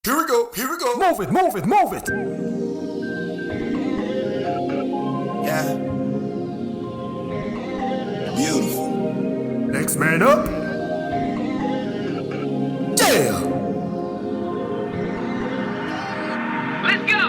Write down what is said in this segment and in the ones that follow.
Here we go, here we go. Move it, move it, move it. Yeah. Beautiful. Next man up. Yeah. Let's go.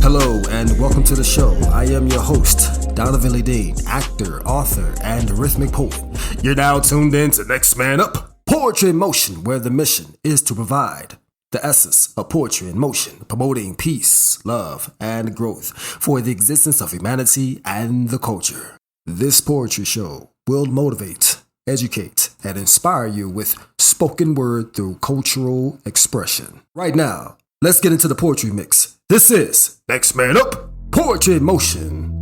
Hello and welcome to the show. I am your host, Donovan Lee Dean, actor, author, and rhythmic poet. You're now tuned in to Next Man Up, Poetry in Motion, where the mission is to provide the essence of poetry in motion, promoting peace, love, and growth for the existence of humanity and the culture. This poetry show will motivate, educate, and inspire you with spoken word through cultural expression. Right now, let's get into the poetry mix. This is Next Man Up, Poetry in Motion.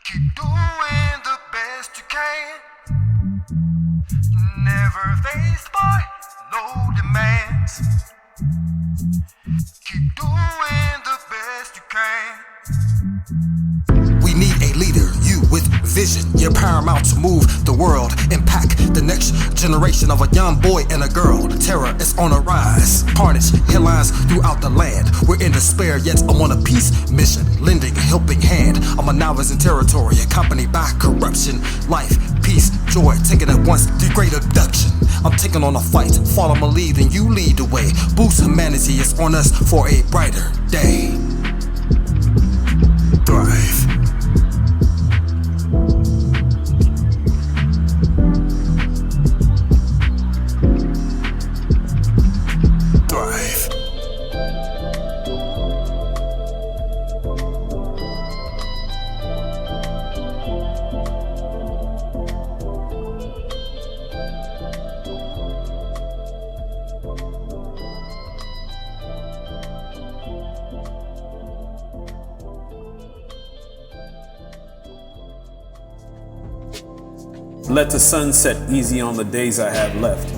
Keep doing the best you can. Never faced by no demands. Keep doing the best you can. We need a leader, you with vision. You're paramount to move the world, impact the next generation of a young boy and a girl. The terror is on a rise, carnage, headlines throughout the land. We're in despair, yet I'm on a peace mission, lending a helping hand. I'm a novice in territory, accompanied by corruption. Life, peace, joy, taking it once, the great abduction. I'm taking on a fight, follow my lead and you lead the way. Boost humanity is on us for a brighter day. Thrive. Thrive. Let the sun set easy on the days I have left.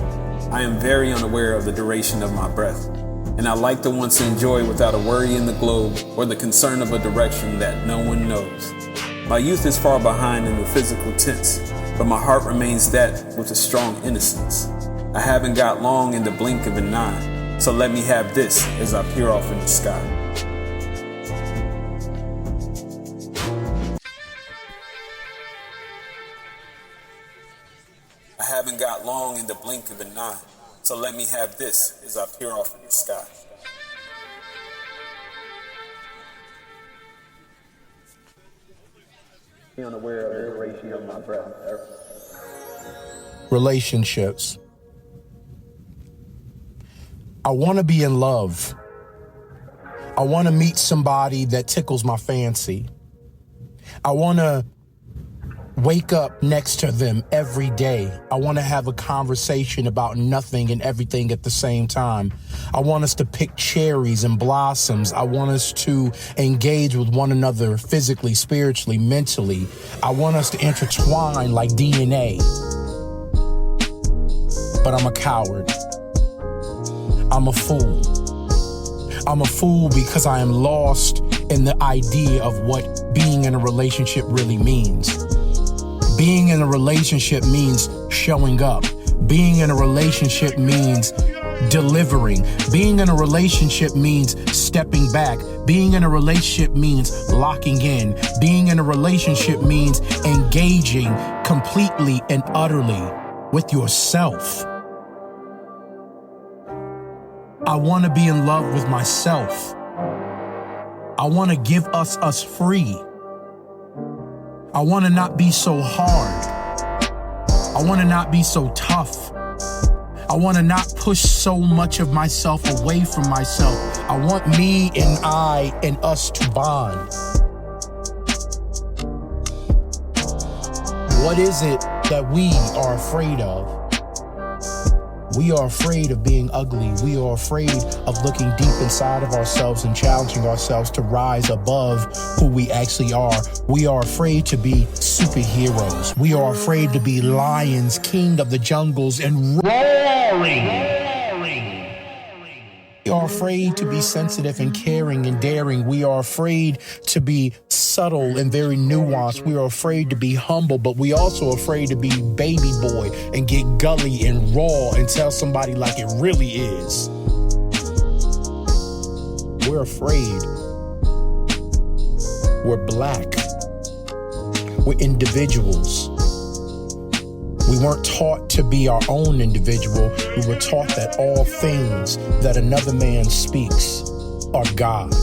I am very unaware of the duration of my breath, and I like to once enjoy without a worry in the globe or the concern of a direction that no one knows. My youth is far behind in the physical tense, but my heart remains that with a strong innocence. I haven't got long in the blink of an eye, so let me have this as I peer off in the sky. I haven't got long in the blink of an eye, so let me have this as I peer off in the sky. Be unaware of the duration of my breath. Relationships. I want to be in love. I want to meet somebody that tickles my fancy. I want to wake up next to them every day. I want to have a conversation about nothing and everything at the same time. I want us to pick cherries and blossoms. I want us to engage with one another physically, spiritually, mentally. I want us to intertwine like DNA. But I'm a coward. I'm a fool. I'm a fool because I am lost in the idea of what being in a relationship really means. Being in a relationship means showing up. Being in a relationship means delivering. Being in a relationship means stepping back. Being in a relationship means locking in. Being in a relationship means engaging completely and utterly with yourself. I want to be in love with myself. I want to give us free. I want to not be so hard. I want to not be so tough. I want to not push so much of myself away from myself. I want me and I and us to bond. What is it that we are afraid of? We are afraid of being ugly. We are afraid of looking deep inside of ourselves and challenging ourselves to rise above who we actually are. We are afraid to be superheroes. We are afraid to be lions, king of the jungles, and roaring. We are afraid to be sensitive and caring and daring. We are afraid to be subtle and very nuanced. We are afraid to be humble, but we also afraid to be baby boy and get gully and raw and tell somebody like it really is. We're afraid. We're black. We're individuals. We weren't taught to be our own individual. We were taught that all things that another man speaks are God,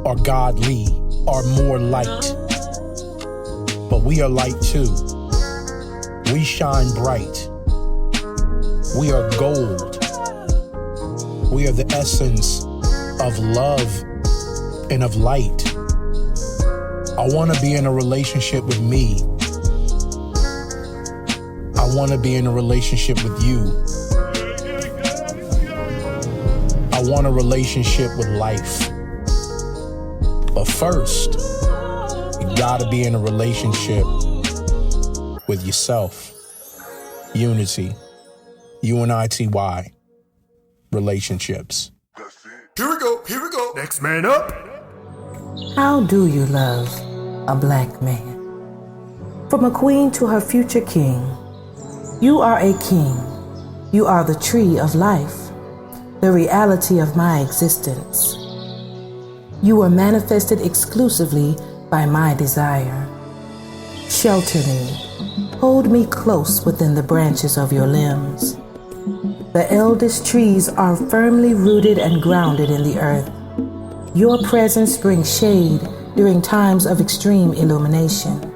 are godly, are more light. But we are light too. We shine bright. We are gold. We are the essence of love and of light. I want to be in a relationship with me. I want to be in a relationship with you. I want a relationship with life. But first, you gotta be in a relationship with yourself. Unity. UNITY. Relationships. Here we go. Next man up. How do you love a black man? From a queen to her future king, you are a king. You are the tree of life, the reality of my existence. You were manifested exclusively by my desire. Shelter me. Hold me close within the branches of your limbs. The eldest trees are firmly rooted and grounded in the earth. Your presence brings shade during times of extreme illumination.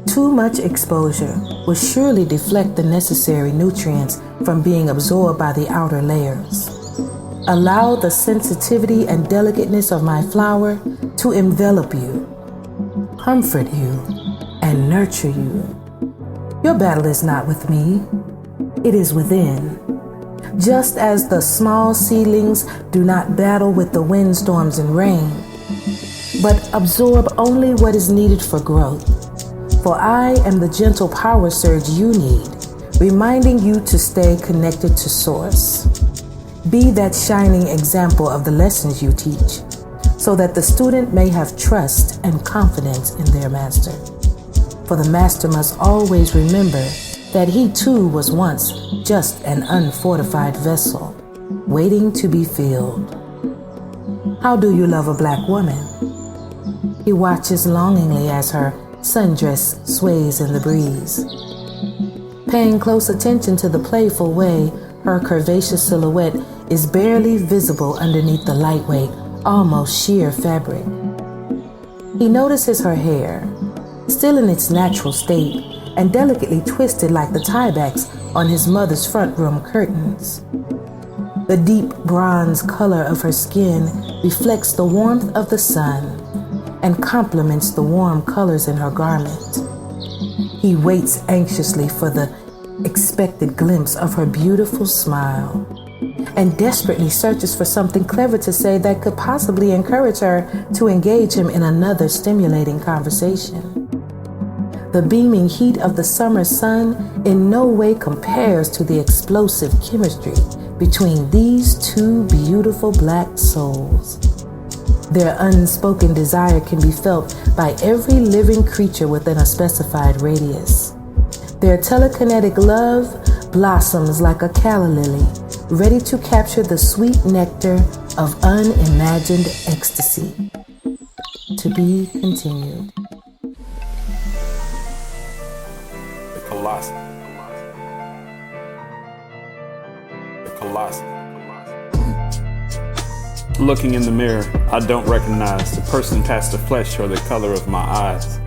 Too much exposure will surely deflect the necessary nutrients from being absorbed by the outer layers. Allow the sensitivity and delicateness of my flower to envelop you, comfort you, and nurture you. Your battle is not with me, it is within. Just as the small seedlings do not battle with the windstorms and rain, but absorb only what is needed for growth. For I am the gentle power surge you need, reminding you to stay connected to Source. Be that shining example of the lessons you teach, so that the student may have trust and confidence in their master. For the master must always remember that he too was once just an unfortified vessel, waiting to be filled. How do you love a black woman? He watches longingly as her sundress sways in the breeze, paying close attention to the playful way her curvaceous silhouette is barely visible underneath the lightweight, almost sheer fabric. He notices her hair, still in its natural state and delicately twisted like the tiebacks on his mother's front room curtains. The deep bronze color of her skin reflects the warmth of the sun and complements the warm colors in her garment. He waits anxiously for the expected glimpse of her beautiful smile and desperately searches for something clever to say that could possibly encourage her to engage him in another stimulating conversation. The beaming heat of the summer sun in no way compares to the explosive chemistry between these two beautiful black souls. Their unspoken desire can be felt by every living creature within a specified radius. Their telekinetic love blossoms like a calla lily, ready to capture the sweet nectar of unimagined ecstasy. To be continued. The Colossus. The Colossus. Looking in the mirror, I don't recognize the person past the flesh or the color of my eyes.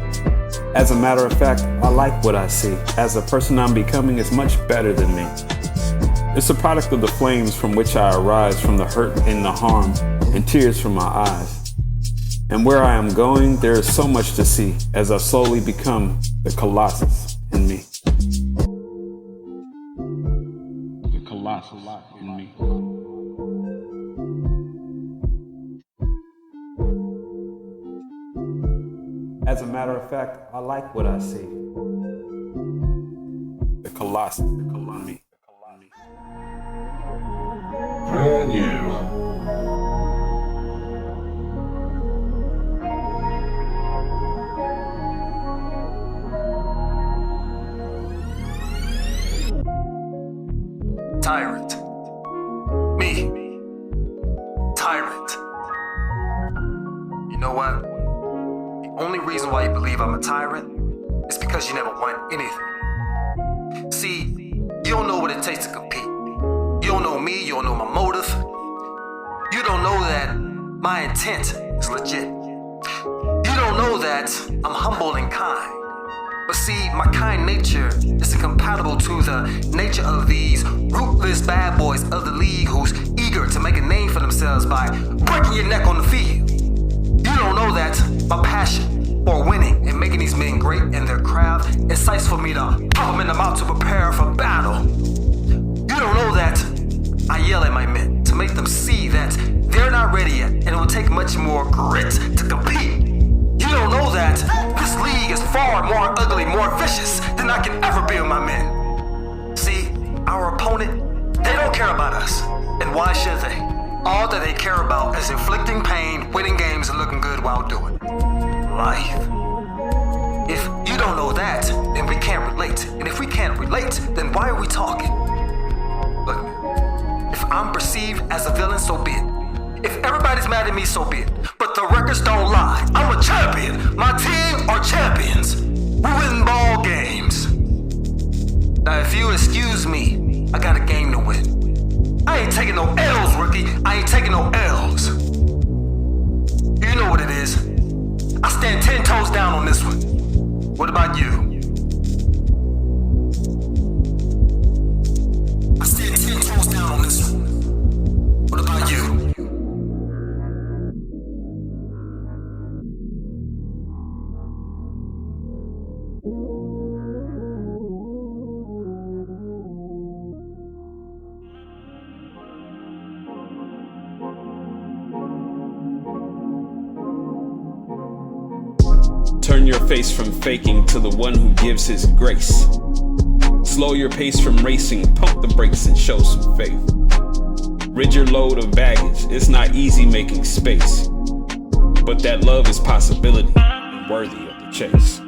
As a matter of fact, I like what I see, as the person I'm becoming is much better than me. It's a product of the flames from which I arise, from the hurt and the harm, and tears from my eyes. And where I am going, there is so much to see, as I slowly become the Colossus in me. The Colossus. in me. As a matter of fact, I like what I see. The colossus in me. Brand new. Tyrant. Me. Tyrant. You know what? The only reason why you believe I'm a tyrant is because you never want anything. See, you don't know what it takes to compete. You don't know me, you don't know my motive. You don't know that my intent is legit. You don't know that I'm humble and kind. But see, my kind nature is incompatible to the nature of these ruthless bad boys of the league who's eager to make a name for themselves by breaking your neck on the field. You don't know that my passion for winning and making these men great in their craft incites for me to pop them in the mouth to prepare for battle. You don't know that I yell at my men to make them see that they're not ready yet and it will take much more grit to compete. You don't know that this league is far more ugly, more vicious than I can ever be with my men. See, our opponent, they don't care about us. And why should they? All that they care about is inflicting pain, winning games, and looking good while doing it. Life. If you don't know that, then we can't relate. And if we can't relate, then why are we talking? Look, if I'm perceived as a villain, so be it. If everybody's mad at me, so be it. But the records don't lie. I'm a champion. My team are champions. We win ball games. Now, if you excuse me, I got a game to win. I ain't taking no L's, rookie. I ain't taking no L's. You know what it is. I stand 10 toes down on this one. What about you? I stand 10 toes down on this one. What about you? Turn your face from faking to the one who gives his grace. Slow your pace from racing, pump the brakes and show some faith. Rid your load of baggage, it's not easy making space. But that love is possibility and worthy of the chase.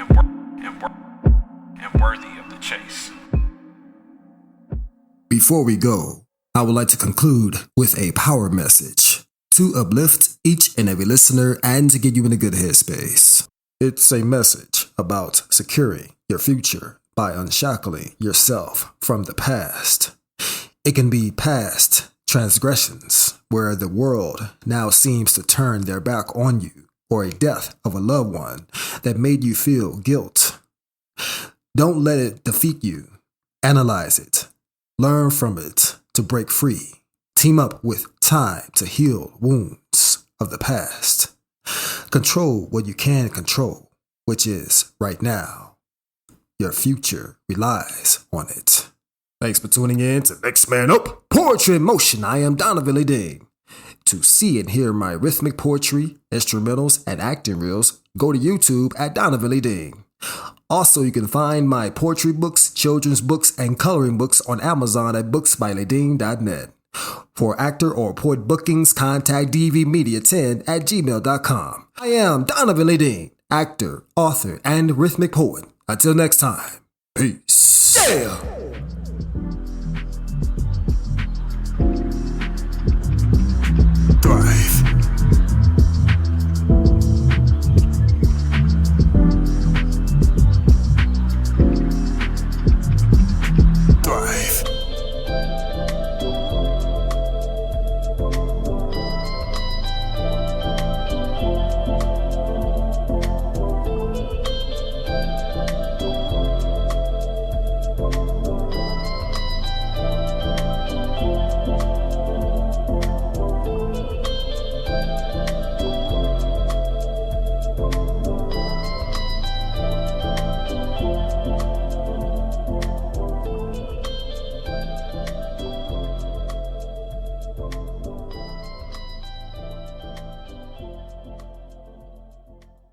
And worthy of the chase. Before we go, I would like to conclude with a power message to uplift each and every listener and to get you in a good headspace. It's a message about securing your future by unshackling yourself from the past. It can be past transgressions where the world now seems to turn their back on you, or a death of a loved one that made you feel guilt. Don't let it defeat you. Analyze it. Learn from it to break free. Team up with time to heal wounds of the past. Control what you can control, which is right now. Your future relies on it. Thanks for tuning in to Next Man Up, Poetry in Motion. I am Donovan Dean. To see and hear my rhythmic poetry, instrumentals, and acting reels, go to YouTube at Donovan Dean. Also, you can find my poetry books, children's books, and coloring books on Amazon at booksbyladine.net. For actor or poet bookings, contact dvmedia10@gmail.com. I am Donovan Dean, actor, author, and rhythmic poet. Until next time, peace. Yeah!